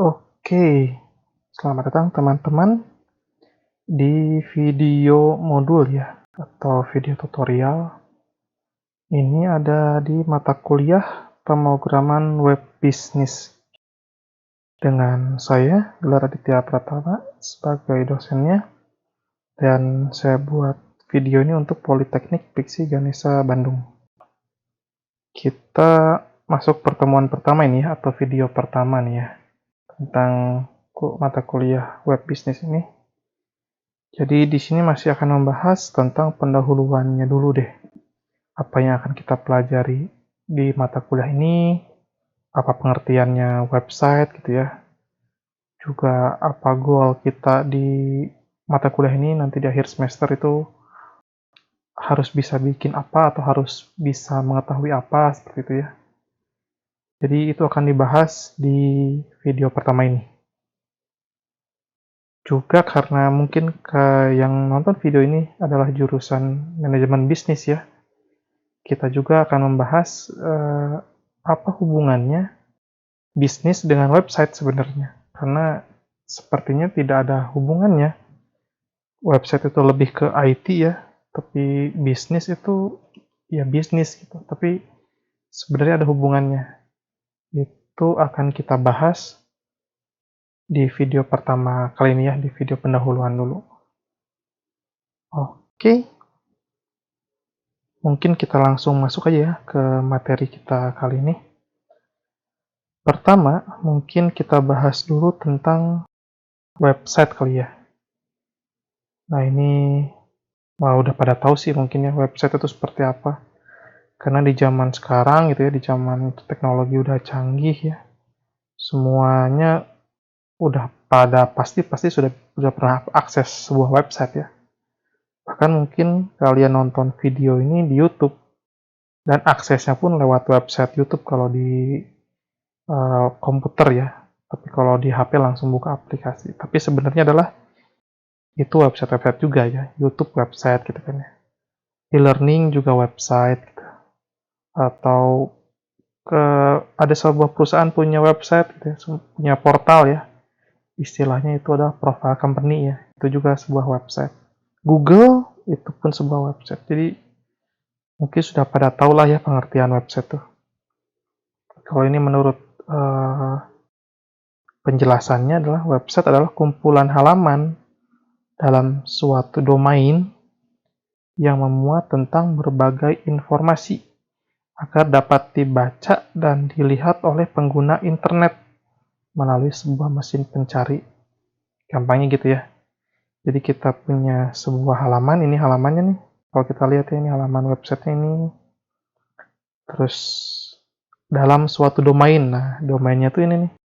Oke, selamat datang teman-teman di video modul ya, atau video tutorial. Ini ada di mata kuliah pemrograman web bisnis. Dengan saya, Gelar Aditya Pratama, sebagai dosennya, dan saya buat video ini untuk Politeknik Piksi Ganesha Bandung. Kita masuk pertemuan pertama ini ya, atau video pertama nih ya, tentang mata kuliah web bisnis ini. Jadi di sini masih akan membahas tentang pendahuluannya dulu deh. Apa yang akan kita pelajari di mata kuliah ini, apa pengertiannya website gitu ya. Juga apa goal kita di mata kuliah ini nanti di akhir semester itu harus bisa bikin apa atau harus bisa mengetahui apa seperti itu ya. Jadi itu akan dibahas di video pertama ini. Juga karena mungkin yang nonton video ini adalah jurusan manajemen bisnis ya. Kita juga akan membahas apa hubungannya bisnis dengan website sebenarnya. Karena sepertinya tidak ada hubungannya. Website itu lebih ke IT ya, tapi bisnis itu ya bisnis gitu. Tapi sebenarnya ada hubungannya. Itu akan kita bahas di video pertama kali ini ya, di video pendahuluan dulu. Oke. Mungkin kita langsung masuk aja ya ke materi kita kali ini. Pertama, mungkin kita bahas dulu tentang website kali ya. Nah ini, udah pada tahu sih mungkin ya website itu seperti apa. Karena di zaman sekarang gitu ya, di zaman teknologi udah canggih ya, semuanya udah pada pasti sudah pernah akses sebuah website ya. Bahkan mungkin kalian nonton video ini di YouTube dan aksesnya pun lewat website YouTube kalau di komputer ya. Tapi kalau di HP langsung buka aplikasi. Tapi sebenarnya adalah itu website-website juga ya, YouTube website gitu kan ya. E-learning juga website gitu. Atau ada sebuah perusahaan punya website gitu ya, punya portal ya. Istilahnya itu adalah profile company ya. Itu juga sebuah website. Google itu pun sebuah website. Jadi mungkin sudah pada tahu lah ya pengertian website tuh. Kalau ini menurut penjelasannya adalah website adalah kumpulan halaman dalam suatu domain yang memuat tentang berbagai informasi agar dapat dibaca dan dilihat oleh pengguna internet melalui sebuah mesin pencari. Gampangnya gitu ya. Jadi kita punya sebuah halaman, ini halamannya nih. Kalau kita lihat ya, ini halaman websitenya ini. Terus dalam suatu domain, nah domainnya tuh ini nih.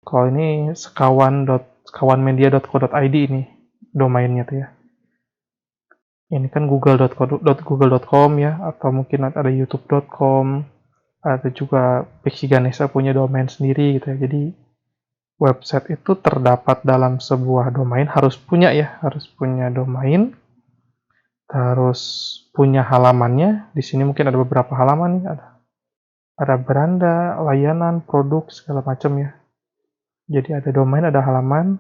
Kalau ini sekawanmedia.co.id ini domainnya tuh ya. Ini kan google.com ya, atau mungkin ada youtube.com, ada juga Piksi Ganesha punya domain sendiri gitu ya. Jadi website itu terdapat dalam sebuah domain, harus punya domain, terus punya halamannya. Di sini mungkin ada beberapa halaman nih, ada beranda, layanan, produk segala macam ya. Jadi ada domain, ada halaman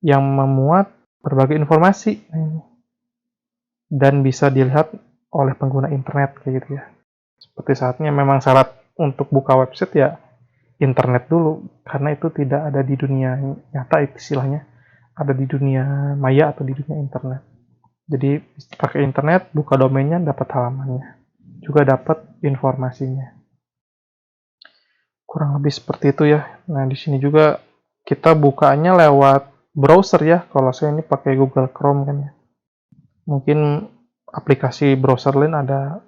yang memuat berbagai informasi dan bisa dilihat oleh pengguna internet kayak gitu ya. Seperti saatnya memang syarat untuk buka website ya internet dulu, karena itu tidak ada di dunia nyata istilahnya, ada di dunia maya atau di dunia internet. Jadi pakai internet, buka domainnya, dapat halamannya, juga dapat informasinya. Kurang lebih seperti itu ya. Nah di sini juga kita bukanya lewat browser ya. Kalau saya ini pakai Google Chrome kan ya. Mungkin aplikasi browser lain ada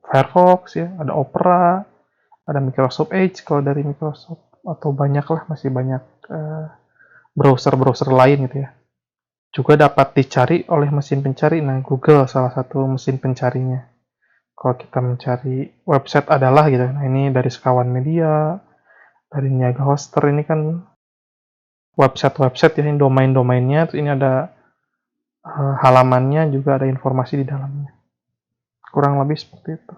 Firefox ya, ada Opera, ada Microsoft Edge kalau dari Microsoft, atau banyak lah, masih banyak browser-browser lain gitu ya. Juga dapat dicari oleh mesin pencari. Nah, Google salah satu mesin pencarinya. Kalau kita mencari website adalah gitu. Nah, ini dari Sekawan Media, dari Niaga Hoster, ini kan website-website ya, ini domain-domainnya. Terus ini ada halamannya, juga ada informasi di dalamnya. Kurang lebih seperti itu.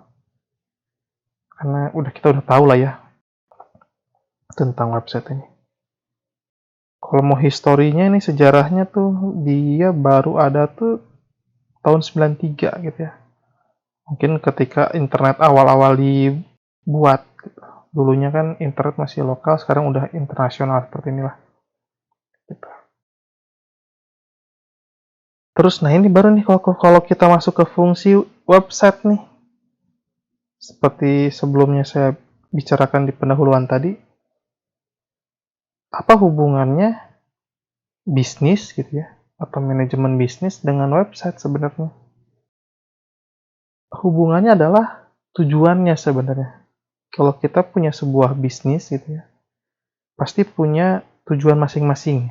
Karena kita udah tahu lah ya tentang website ini. Kalau mau historinya ini sejarahnya tuh dia baru ada tuh tahun 93 gitu ya. Mungkin ketika internet awal-awal dibuat gitu. Dulunya kan internet masih lokal, sekarang udah internasional seperti inilah gitu. Terus nah ini baru nih kalau kita masuk ke fungsi website nih. Seperti sebelumnya saya bicarakan di pendahuluan tadi, apa hubungannya bisnis gitu ya atau manajemen bisnis dengan website sebenarnya? Hubungannya adalah tujuannya sebenarnya. Kalau kita punya sebuah bisnis gitu ya, pasti punya tujuan masing-masing.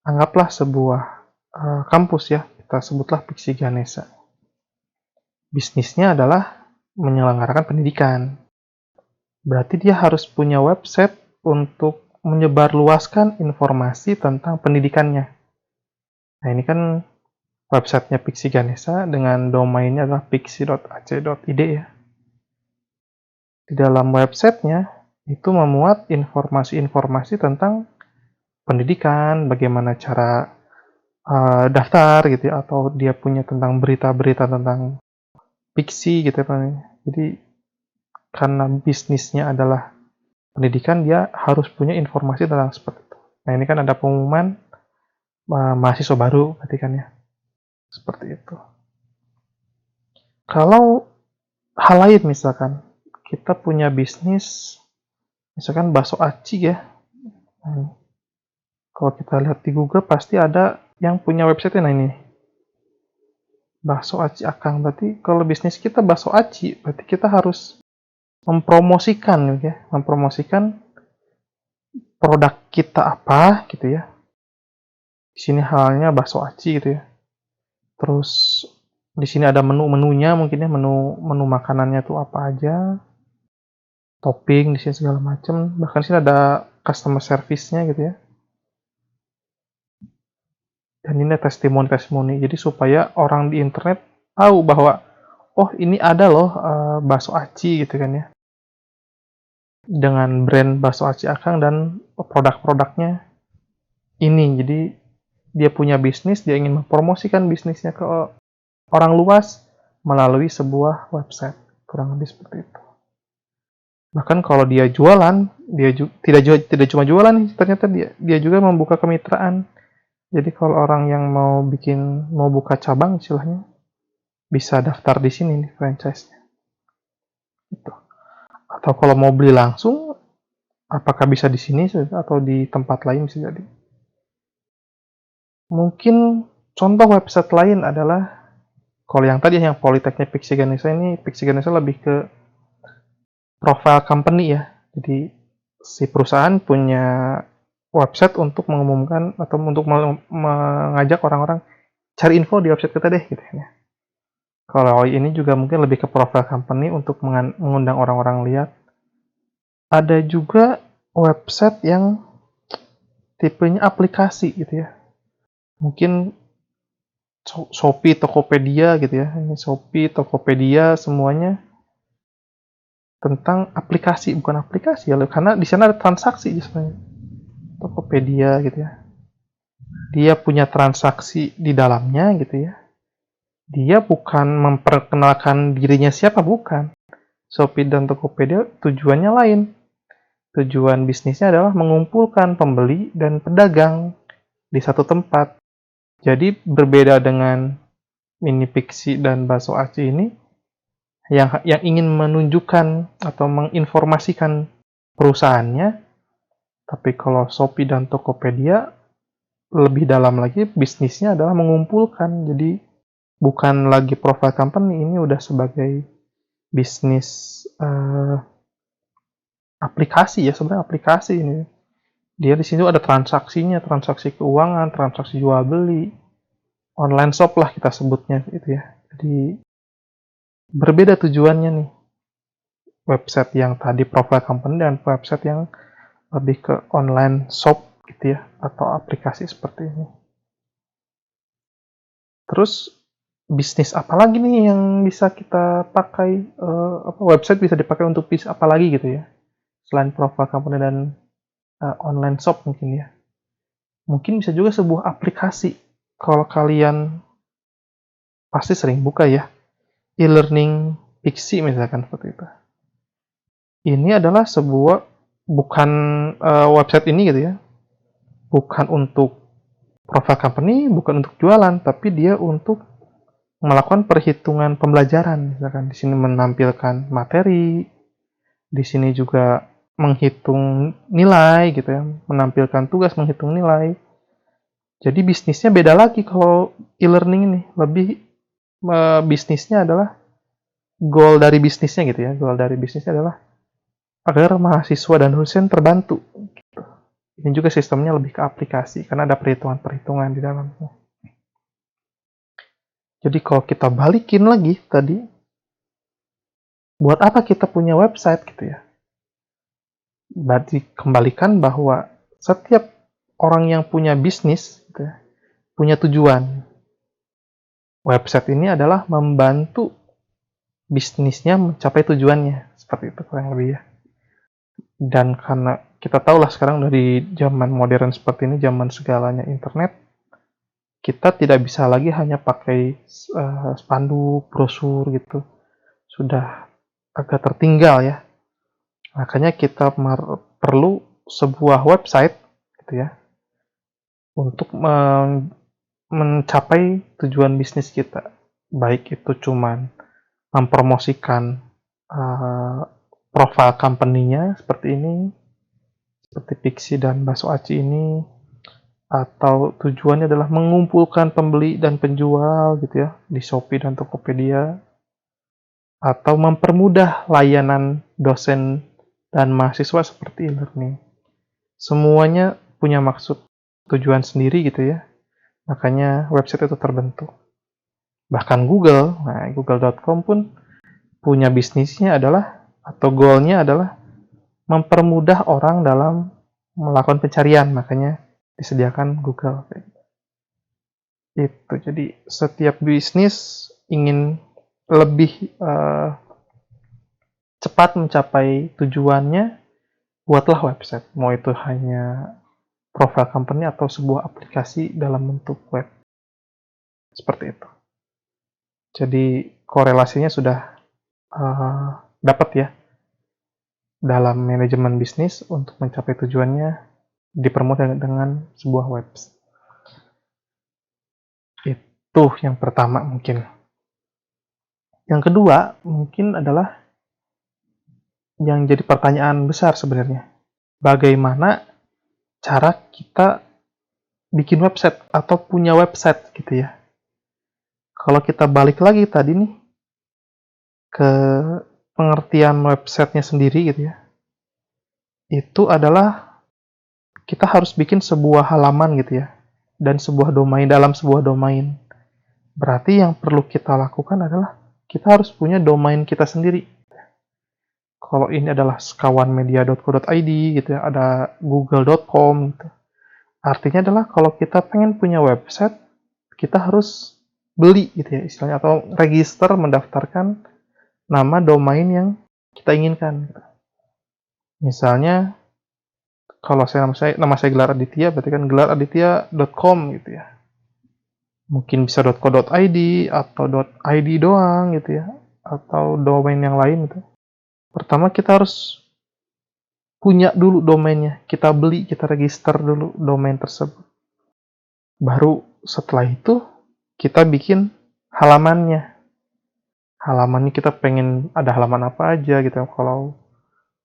Anggaplah sebuah kampus ya, kita sebutlah Piksi Ganesha. Bisnisnya adalah menyelenggarakan pendidikan. Berarti dia harus punya website untuk menyebarluaskan informasi tentang pendidikannya. Nah ini kan websitenya Piksi Ganesha dengan domainnya adalah piksi.ac.id ya. Di dalam websitenya itu memuat informasi-informasi tentang pendidikan, bagaimana cara daftar gitu ya, atau dia punya tentang berita-berita tentang Piksi gitu kan. Jadi karena bisnisnya adalah pendidikan, dia harus punya informasi tentang seperti itu. Nah ini kan ada pengumuman mahasiswa baru berarti kan ya, seperti itu. Kalau hal lain misalkan kita punya bisnis, misalkan bakso aci ya. Nah, kalau kita lihat di Google pasti ada yang punya website. Nah ini bakso aci Akang, berarti kalau bisnis kita bakso aci, berarti kita harus mempromosikan gitu ya, mempromosikan produk kita apa gitu ya. Di sini halnya bakso aci gitu ya. Terus di sini ada menu-menunya mungkin ya, menu makanannya tuh apa aja, topping di sini segala macam. Bahkan sini ada customer service-nya gitu ya. Dan ini testimoni-testimoni. Jadi supaya orang di internet tahu bahwa oh ini ada loh bakso aci gitu kan ya. Dengan brand bakso aci Akang dan produk-produknya ini. Jadi dia punya bisnis, dia ingin mempromosikan bisnisnya ke orang luas melalui sebuah website. Kurang lebih seperti itu. Bahkan kalau dia jualan, dia tidak cuma jualan nih, ternyata dia juga membuka kemitraan. Jadi kalau orang yang mau buka cabang istilahnya, bisa daftar di sini nih franchise-nya. Gitu. Atau kalau mau beli langsung, apakah bisa di sini atau di tempat lain bisa jadi. Mungkin contoh website lain adalah kalau yang tadi yang Politeknik Piksi Ganesha ini, Piksi Ganesha lebih ke profile company ya. Jadi si perusahaan punya website untuk mengumumkan atau untuk mengajak orang-orang cari info di website kita deh gitu ya. Kalau ini juga mungkin lebih ke profile company untuk mengundang orang-orang lihat. Ada juga website yang tipenya aplikasi gitu ya. Mungkin Shopee, Tokopedia gitu ya. Ini Shopee, Tokopedia semuanya tentang aplikasi, bukan aplikasi ya, karena di sana ada transaksi sebenarnya. Tokopedia gitu ya. Dia punya transaksi di dalamnya gitu ya. Dia bukan memperkenalkan dirinya siapa, bukan. Shopee dan Tokopedia tujuannya lain. Tujuan bisnisnya adalah mengumpulkan pembeli dan pedagang di satu tempat. Jadi berbeda dengan Mini Piksi dan Bakso Aci ini yang ingin menunjukkan atau menginformasikan perusahaannya, tapi kalau Shopee dan Tokopedia lebih dalam lagi bisnisnya adalah mengumpulkan. Jadi bukan lagi profile company, ini udah sebagai bisnis aplikasi ya, sebenarnya aplikasi ini. Dia di sini ada transaksinya, transaksi keuangan, transaksi jual beli, online shop lah kita sebutnya itu ya. Jadi berbeda tujuannya nih. Website yang tadi profile company dan website yang lebih ke online shop gitu ya, atau aplikasi seperti ini. Terus bisnis apa lagi nih yang bisa kita pakai, website bisa dipakai untuk bisnis apa lagi gitu ya, selain profile company dan online shop mungkin ya. Mungkin bisa juga sebuah aplikasi. Kalau kalian pasti sering buka ya, e-learning Pixie misalkan seperti itu. Ini adalah sebuah bukan website ini gitu ya, bukan untuk profile company, bukan untuk jualan, tapi dia untuk melakukan perhitungan pembelajaran. Misalkan di sini menampilkan materi, di sini juga menghitung nilai gitu ya, menampilkan tugas, menghitung nilai. Jadi bisnisnya beda lagi kalau e-learning ini, lebih bisnisnya adalah goal dari bisnisnya gitu ya. Goal dari bisnisnya adalah agar mahasiswa dan dosen terbantu. Gitu. Ini juga sistemnya lebih ke aplikasi karena ada perhitungan-perhitungan di dalamnya. Jadi kalau kita balikin lagi tadi, buat apa kita punya website gitu ya? Berarti kembalikan bahwa setiap orang yang punya bisnis gitu ya, punya tujuan. Website ini adalah membantu bisnisnya mencapai tujuannya. Seperti itu kurang lebih ya. Dan karena kita tahu lah sekarang dari zaman modern seperti ini, zaman segalanya internet, kita tidak bisa lagi hanya pakai spanduk, brosur gitu. Sudah agak tertinggal ya. Makanya kita perlu sebuah website gitu ya untuk mencapai tujuan bisnis kita. Baik itu cuman mempromosikan uh, profil company-nya seperti ini, seperti Pixie dan Bakso Aci ini, atau tujuannya adalah mengumpulkan pembeli dan penjual gitu ya di Shopee dan Tokopedia, atau mempermudah layanan dosen dan mahasiswa seperti e-learning. Semuanya punya maksud tujuan sendiri gitu ya. Makanya website itu terbentuk. Bahkan Google, nah google.com pun punya bisnisnya adalah atau goalnya adalah mempermudah orang dalam melakukan pencarian. Makanya disediakan Google. Itu. Jadi setiap bisnis ingin lebih cepat mencapai tujuannya, buatlah website. Mau itu hanya profile company atau sebuah aplikasi dalam bentuk web. Seperti itu. Jadi korelasinya sudah dapat ya dalam manajemen bisnis untuk mencapai tujuannya dipermudah dengan sebuah website. Itu yang pertama mungkin. Yang kedua mungkin adalah yang jadi pertanyaan besar sebenarnya. Bagaimana cara kita bikin website atau punya website gitu ya. Kalau kita balik lagi tadi nih ke pengertian websitenya sendiri gitu ya. Itu adalah kita harus bikin sebuah halaman gitu ya. Dan sebuah domain dalam sebuah domain. Berarti yang perlu kita lakukan adalah kita harus punya domain kita sendiri. Kalau ini adalah sekawanmedia.co.id gitu ya, ada google.com gitu. Artinya adalah kalau kita pengen punya website, kita harus beli gitu ya istilahnya atau register mendaftarkan nama domain yang kita inginkan. Misalnya kalau nama saya Gelar Aditya, berarti kan gelaraditya.com gitu ya. Mungkin bisa .co.id atau .id doang gitu ya, atau domain yang lain gitu. Pertama kita harus punya dulu domainnya, kita beli, kita register dulu domain tersebut. Baru setelah itu kita bikin halamannya. Halamannya kita pengen ada halaman apa aja gitu. Kalau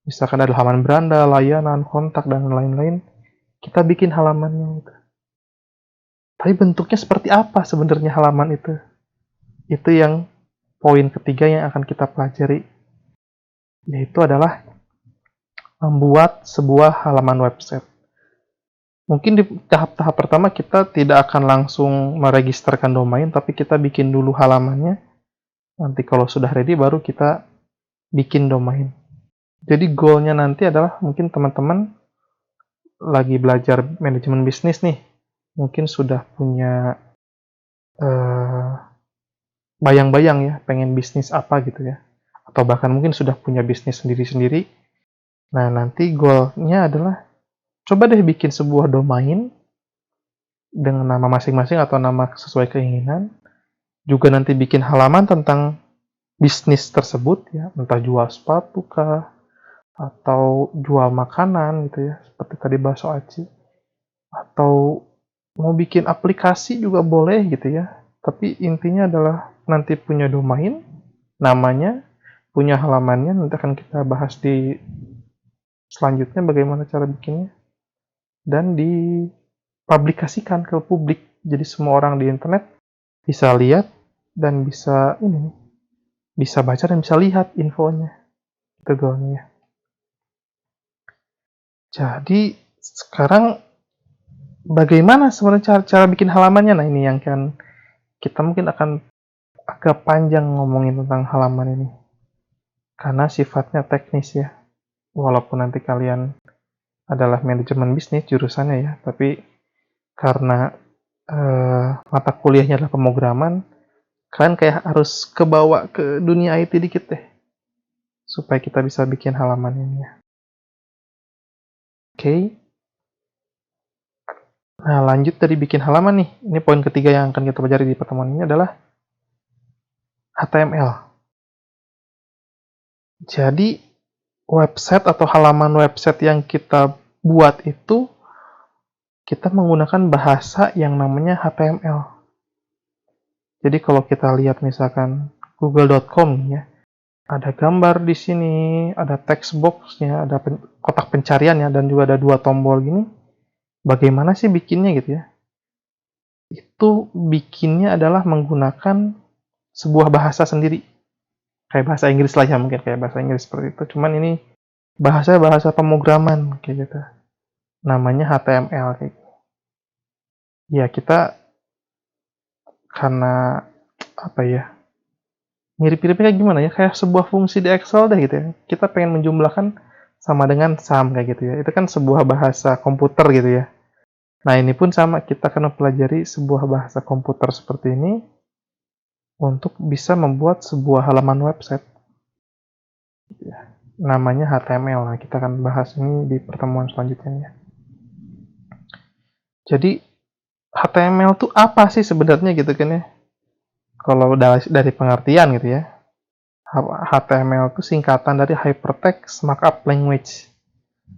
misalkan ada halaman beranda, layanan, kontak, dan lain-lain, kita bikin halamannya gitu. Tapi bentuknya seperti apa sebenarnya halaman itu? Itu yang poin ketiga yang akan kita pelajari, yaitu adalah membuat sebuah halaman website. Mungkin di tahap-tahap pertama kita tidak akan langsung meregisterkan domain, tapi kita bikin dulu halamannya. Nanti kalau sudah ready baru kita bikin domain. Jadi goalnya nanti adalah mungkin teman-teman lagi belajar manajemen bisnis nih, mungkin sudah punya bayang-bayang ya, pengen bisnis apa gitu ya. Atau bahkan mungkin sudah punya bisnis sendiri-sendiri. Nah, nanti goalnya adalah coba deh bikin sebuah domain dengan nama masing-masing atau nama sesuai keinginan. Juga nanti bikin halaman tentang bisnis tersebut ya, entah jual sepatu kah, atau jual makanan gitu ya, seperti tadi bakso aci, atau mau bikin aplikasi juga boleh gitu ya. Tapi intinya adalah nanti punya domain, namanya, punya halamannya, nanti akan kita bahas di selanjutnya bagaimana cara bikinnya, dan dipublikasikan ke publik. Jadi semua orang di internet bisa lihat dan bisa baca dan bisa lihat infonya. Itu goalnya. Jadi sekarang bagaimana sebenarnya cara bikin halamannya? Nah ini yang kan kita mungkin akan agak panjang ngomongin tentang halaman ini. Karena sifatnya teknis ya. Walaupun nanti kalian adalah manajemen bisnis jurusannya ya, tapi karena mata kuliahnya adalah pemrograman, kalian kayak harus kebawa ke dunia IT dikit deh, supaya kita bisa bikin halaman ini ya. Oke. Nah, lanjut dari bikin halaman nih. Ini poin ketiga yang akan kita pelajari di pertemuan ini adalah HTML. Jadi, website atau halaman website yang kita buat itu, kita menggunakan bahasa yang namanya HTML. Jadi, kalau kita lihat misalkan google.com ya, ada gambar di sini, ada text box-nya, ada kotak pencariannya, dan juga ada 2 tombol gini. Bagaimana sih bikinnya gitu ya? Itu bikinnya adalah menggunakan sebuah bahasa sendiri. Kayak bahasa Inggris lah ya, mungkin kayak bahasa Inggris seperti itu. Cuman ini bahasa pemrograman kayak gitu. Namanya HTML kayak gitu. Ya kita karena apa ya? Mirip-miripnya kayak gimana ya? Kayak sebuah fungsi di Excel deh gitu ya. Kita pengen menjumlahkan sama dengan sum kayak gitu ya. Itu kan sebuah bahasa komputer gitu ya. Nah, ini pun sama, kita akan mempelajari sebuah bahasa komputer seperti ini untuk bisa membuat sebuah halaman website. Namanya HTML. Nah, kita akan bahas ini di pertemuan selanjutnya. Jadi, HTML itu apa sih sebenarnya gitu kan ya? Kalau dari pengertian gitu ya. HTML itu singkatan dari Hypertext Markup Language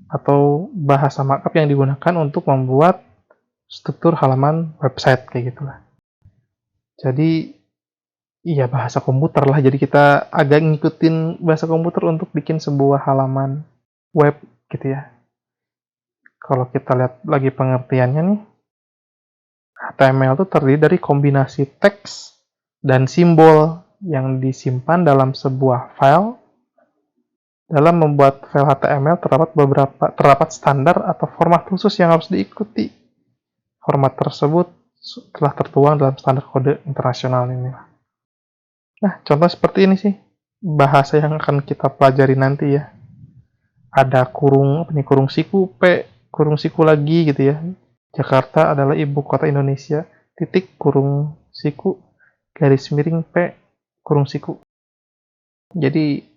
atau bahasa markup yang digunakan untuk membuat struktur halaman website kayak gitulah. Jadi iya bahasa komputer lah. Jadi kita agak ngikutin bahasa komputer untuk bikin sebuah halaman web gitu ya. Kalau kita lihat lagi pengertiannya nih, HTML itu terdiri dari kombinasi teks dan simbol yang disimpan dalam sebuah file. Dalam membuat file HTML terdapat standar atau format khusus yang harus diikuti. Format tersebut telah tertuang dalam standar kode internasional ini. Nah, contoh seperti ini sih bahasa yang akan kita pelajari nanti ya. Ada kurung siku P, kurung siku lagi gitu ya. Jakarta adalah ibu kota Indonesia, titik kurung siku, garis miring P, kurung siku. Jadi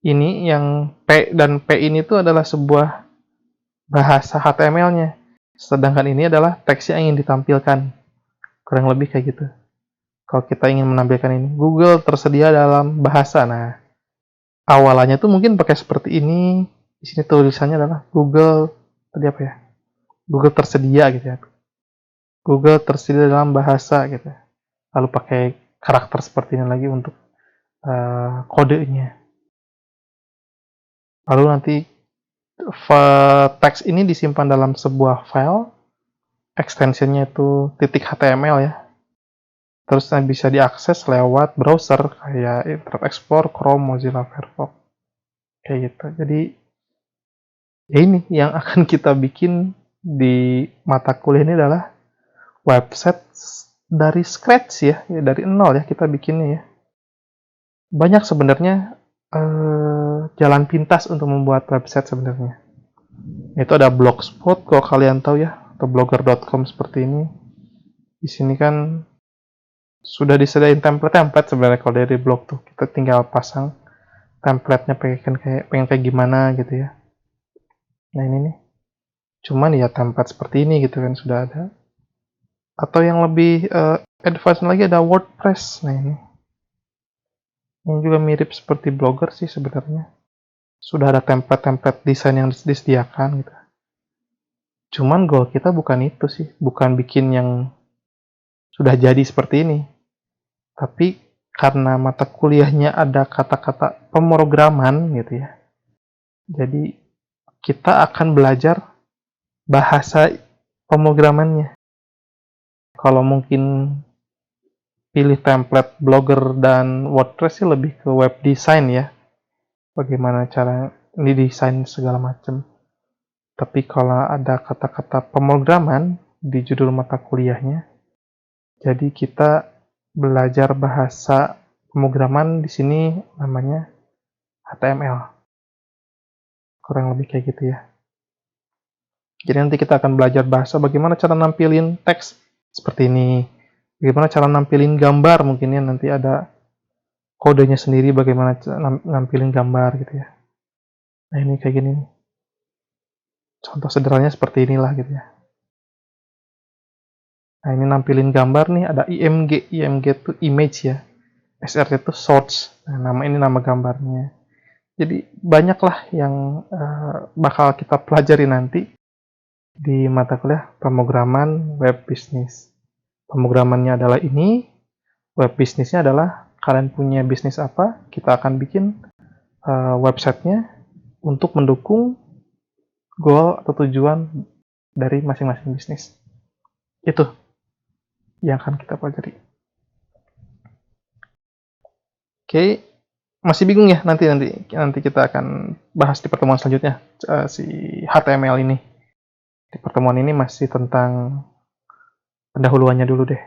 ini yang P dan P ini tuh adalah sebuah bahasa HTML-nya. Sedangkan ini adalah teks yang ingin ditampilkan. Kurang lebih kayak gitu. Kalau kita ingin menampilkan ini, Google tersedia dalam bahasa. Nah, awalannya tuh mungkin pakai seperti ini. Di sini tulisannya adalah Google tadi apa ya? Google tersedia gitu ya. Google tersedia dalam bahasa gitu. Lalu pakai karakter seperti ini lagi untuk kodenya. Lalu nanti teks ini disimpan dalam sebuah file, extensionnya itu .html ya. Terus bisa diakses lewat browser kayak Internet Explorer, Chrome, Mozilla Firefox. Kayak gitu. Jadi ya ini yang akan kita bikin di mata kuliah ini adalah website dari scratch ya, dari nol ya kita bikinnya ya. Banyak sebenarnya jalan pintas untuk membuat website sebenarnya. Itu ada Blogspot kalau kalian tahu ya, atau blogger.com seperti ini. Di sini kan sudah disediain template sebenarnya kalau dari blog tuh. Kita tinggal pasang template-nya pengen kayak gimana gitu ya. Nah ini nih. Cuman ya template seperti ini gitu kan sudah ada. Atau yang lebih advance lagi ada WordPress. Nah ini juga mirip seperti Blogger sih sebenarnya. Sudah ada template-template desain yang disediakan gitu. Cuman goal kita bukan itu sih, bukan bikin yang sudah jadi seperti ini. Tapi karena mata kuliahnya ada kata-kata pemrograman gitu ya. Jadi kita akan belajar bahasa pemrogramannya. Kalau mungkin pilih template Blogger dan WordPress sih lebih ke web design ya. Bagaimana cara ini desain segala macam. Tapi kalau ada kata-kata pemrograman di judul mata kuliahnya, jadi kita belajar bahasa pemrograman di sini namanya HTML. Kurang lebih kayak gitu ya. Jadi nanti kita akan belajar bahasa bagaimana cara nampilin teks seperti ini. Bagaimana cara nampilin gambar, mungkin ya nanti ada kodenya sendiri bagaimana nampilin gambar gitu ya. Nah ini kayak gini. Contoh sederhananya seperti inilah gitu ya. Nah ini nampilin gambar nih, ada IMG. IMG itu image ya. SRT itu source. Nah ini nama gambarnya. Jadi banyaklah yang bakal kita pelajari nanti di mata kuliah pemrograman web bisnis. Pemrogramannya adalah ini, web bisnisnya adalah kalian punya bisnis apa, kita akan bikin websitenya untuk mendukung goal atau tujuan dari masing-masing bisnis. Itu yang akan kita pelajari. Oke, masih bingung ya? Nanti kita akan bahas di pertemuan selanjutnya si HTML ini. Di pertemuan ini masih tentang pendahuluannya dulu deh.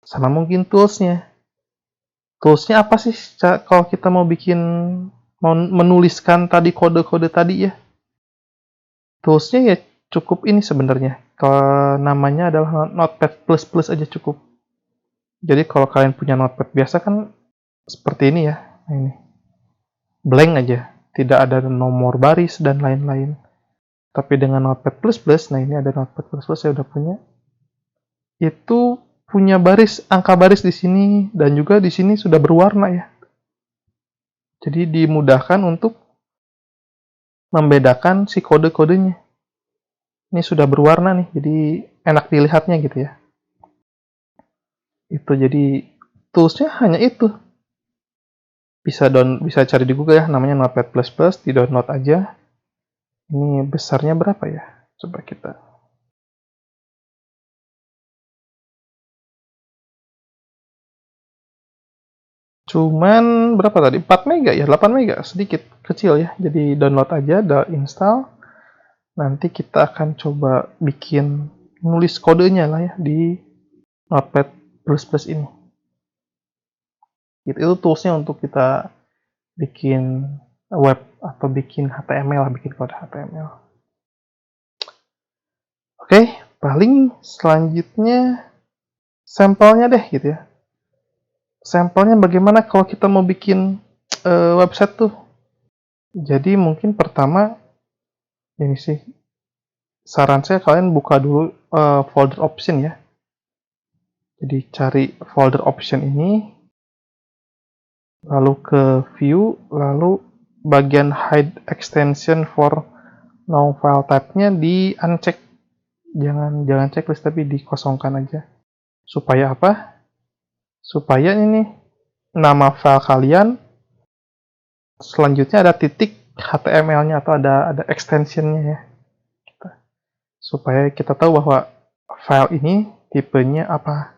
Sama mungkin toolsnya. Toolsnya apa sih kalau kita mau menuliskan tadi kode-kode tadi ya? Toolsnya ya cukup ini sebenarnya. Kalau namanya adalah Notepad++ aja cukup. Jadi kalau kalian punya Notepad biasa kan seperti ini ya. Nah, ini. Blank aja. Tidak ada nomor baris dan lain-lain. Tapi dengan Notepad++, nah ini ada Notepad++, saya udah punya. Itu punya angka baris di sini dan juga di sini sudah berwarna ya. Jadi dimudahkan untuk membedakan si kode-kodenya. Ini sudah berwarna nih, jadi enak dilihatnya gitu ya. Itu jadi toolsnya hanya itu. Bisa cari di Google ya, namanya Notepad++, di download aja. Ini besarnya berapa ya? Coba kita. Cuman berapa tadi? 4 mega ya, 8 mega, sedikit kecil ya. Jadi download aja, install. Nanti kita akan coba bikin nulis kodenya lah ya di Notepad++ ini. Itu toolsnya untuk kita bikin web atau bikin HTML lah, bikin kode HTML. Oke, paling selanjutnya sampelnya deh gitu ya. Sampelnya bagaimana kalau kita mau bikin website tuh. Jadi mungkin pertama ini sih saran saya kalian buka dulu folder option ya. Jadi cari folder option ini, lalu ke view, lalu bagian hide extension for no file type-nya di uncheck. Jangan checklist tapi dikosongkan aja. Supaya apa? Supaya ini nama file kalian selanjutnya ada titik HTML-nya atau ada extension-nya ya. Supaya kita tahu bahwa file ini tipenya apa.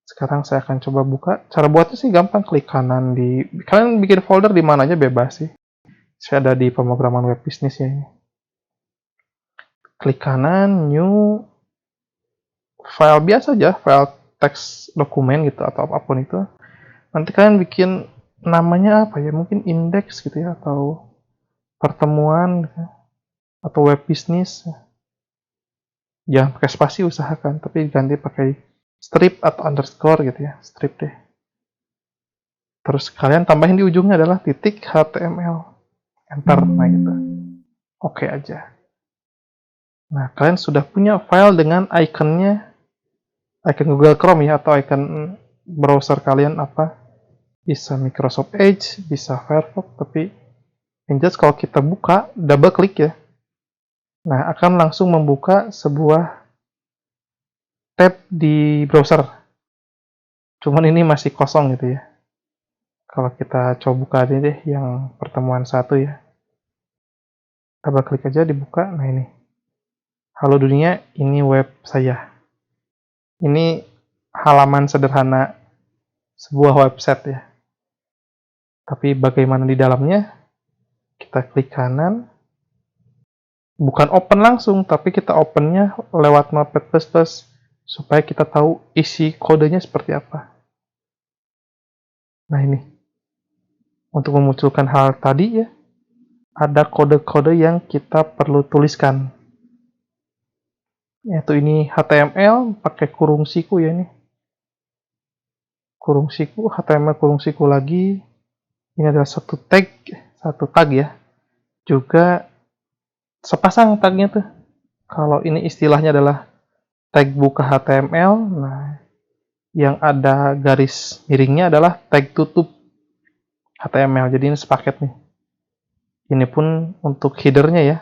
Sekarang saya akan coba buka. Cara buatnya sih gampang, klik kanan kalian bikin folder di mana aja bebas sih. Saya ada di pemrograman web bisnis ya ini. Klik kanan, new file biasa aja, file teks dokumen gitu atau apapun itu. Nanti kalian bikin namanya apa ya? Mungkin index gitu ya atau pertemuan gitu, atau web bisnis. Jangan pakai spasi usahakan, tapi ganti pakai strip atau underscore gitu ya, strip deh. Terus kalian tambahin di ujungnya adalah titik HTML. Enter, nah gitu. Oke aja. Nah, kalian sudah punya file dengan ikonnya, icon Google Chrome ya, atau icon browser kalian apa, bisa Microsoft Edge, bisa Firefox, tapi yang jelas kalau kita buka, double klik ya, nah akan langsung membuka sebuah tab di browser. Cuman ini masih kosong gitu ya. Kalau kita coba buka aja deh yang pertemuan satu ya. Double klik aja dibuka, nah ini. Halo dunia, ini web saya. Ini halaman sederhana sebuah website ya. Tapi bagaimana di dalamnya? Kita klik kanan. Bukan open langsung, tapi kita opennya lewat notepad++ supaya kita tahu isi kodenya seperti apa. Nah ini, untuk memunculkan hal tadi ya, ada kode-kode yang kita perlu tuliskan. Yaitu ini HTML pakai kurung siku ya ini. Kurung siku, HTML kurung siku lagi. Ini adalah satu tag ya. Juga sepasang tagnya tuh. Kalau ini istilahnya adalah tag buka HTML, nah yang ada garis miringnya adalah tag tutup HTML. Jadi ini sepaket nih. Ini pun untuk headernya ya.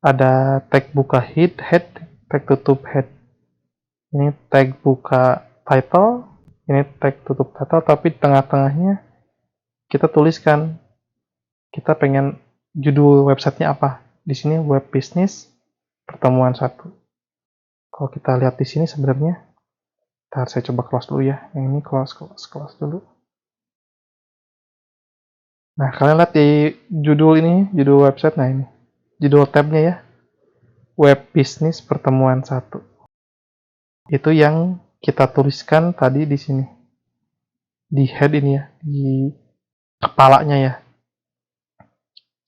Ada tag buka head, tag tutup head. Ini tag buka title, ini tag tutup title, tapi di tengah-tengahnya kita tuliskan kita pengen judul websitenya apa. Di sini web business pertemuan satu. Kalau kita lihat di sini sebenarnya, ntar saya coba close dulu ya. Yang ini close dulu. Nah, kalian lihat di judul website, nah ini. Judul tabnya ya, web business pertemuan satu. Itu yang kita tuliskan tadi di sini. Di head ini ya, di kepalanya ya.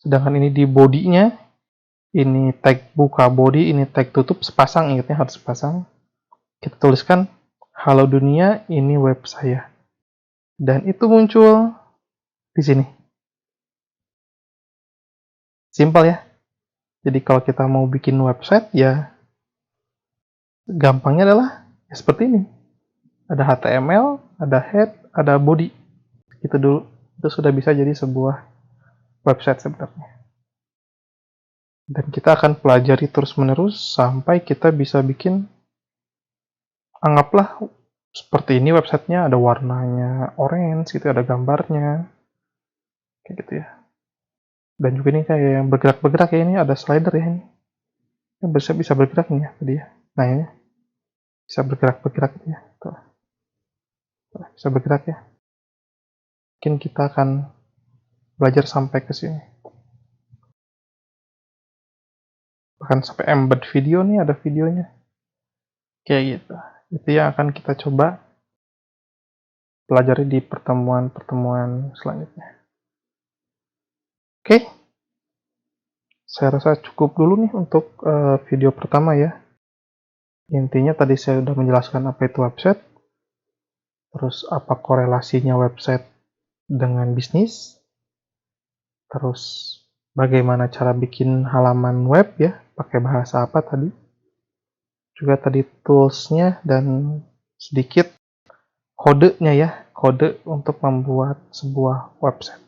Sedangkan ini di body-nya, ini tag buka body, ini tag tutup sepasang, ingatnya harus sepasang. Kita tuliskan, halo dunia, ini web saya. Dan itu muncul di sini. Simpel ya. Jadi kalau kita mau bikin website, ya gampangnya adalah ya seperti ini. Ada HTML, ada head, ada body. Itu dulu. Itu sudah bisa jadi sebuah website sebenarnya. Dan kita akan pelajari terus-menerus sampai kita bisa bikin, anggaplah seperti ini websitenya, ada warnanya orange gitu, ada gambarnya kayak gitu ya. Dan juga ini kayak yang bergerak-bergerak ya, ini ada slider ya ini. Bisa bergerak nih ya tadi ya. Nah ini bisa bergerak-bergerak gitu ya. Tuh. Bisa bergerak ya. Mungkin kita akan belajar sampai ke sini. Bahkan sampai embed video nih, ada videonya. Kayak gitu. Itu yang akan kita coba pelajari di pertemuan-pertemuan selanjutnya. Oke, saya rasa cukup dulu nih untuk video pertama ya. Intinya tadi saya sudah menjelaskan apa itu website, terus apa korelasinya website dengan bisnis, terus bagaimana cara bikin halaman web ya, pakai bahasa apa tadi, juga tadi toolsnya, dan sedikit kodenya ya, kode untuk membuat sebuah website.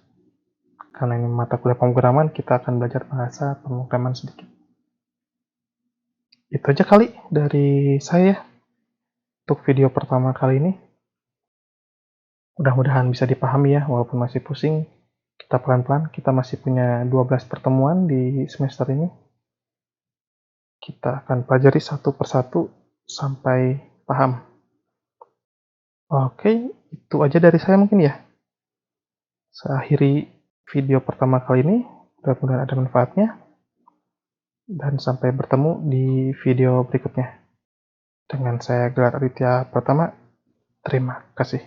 Karena ini mata kuliah pemrograman, kita akan belajar bahasa pemrograman sedikit. Itu aja kali dari saya untuk video pertama kali ini. Mudah-mudahan bisa dipahami ya, walaupun masih pusing. Kita pelan-pelan, kita masih punya 12 pertemuan di semester ini. Kita akan pelajari satu persatu sampai paham. Oke, itu aja dari saya mungkin ya. Saya akhiri video pertama kali ini. Mudah-mudahan ada manfaatnya. Dan sampai bertemu di video berikutnya. Dengan saya Gelar Aditya Pratama, terima kasih.